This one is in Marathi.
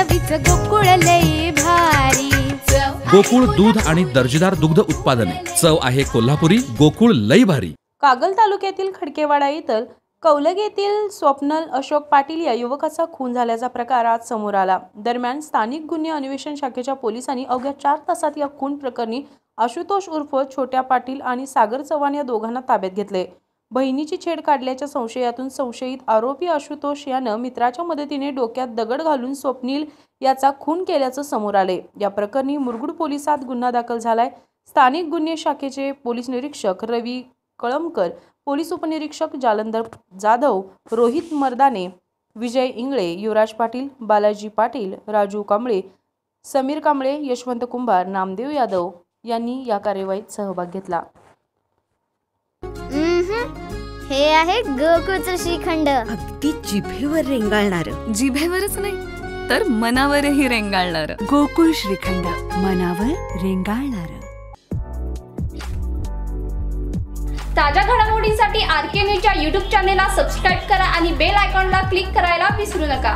चवीच गोकुळ लई भारी। गोकुळ दूध आणि दर्जेदार दुग्ध उत्पादने, चव आहे कोल्हापुरी, गोकुळ लई भारी। कागल तालुक्यातील खडकेवाडा येथील कौलग येथील स्वप्नल अशोक पाटील या युवकाचा खून झाल्याचा प्रकार आज समोर आला। दरम्यान स्थानिक गुन्हे अन्वेषण शाखेच्या पोलिसांनी अवघ्या 4 तासात या खून प्रकरणी आशुतोष उर्फ छोट्या पाटील आणि सागर चव्हाण या दोघांना ताब्यात घेतले। बहिणीची छेड काढल्याच्या संशयातून संशयित आरोपी आशुतोष यानं मित्राच्या मदतीने डोक्यात दगड घालून स्वप्नील याचा खून केल्याचं समोर आले। या प्रकरणी मुरगुड पोलिसात गुन्हा दाखल झालाय। स्थानिक गुन्हे शाखेचे पोलीस निरीक्षक रवी कळमकर, पोलीस उपनिरीक्षक जालंधर जाधव, रोहित मर्दाने, विजय इंगळे, युवराज पाटील, बालाजी पाटील, राजू कांबळे, समीर कांबळे, यशवंत कुंभार, नामदेव यादव यांनी या कार्यवाहीत सहभाग घेतला। हे आहे गोकुळचं श्रीखंड, अगदी जिभेवर रेंगाळणार। जिभेवरच नाही तर मनावरही रेंगाळणार। गोकुळ श्रीखंड, मनावर रेंगाळणार। ताज्या घडामोडींसाठी RK न्यूजच्या YouTube चॅनेलला सबस्क्राईब करा आणि बेल आयकॉनला क्लिक करायला विसरू नका।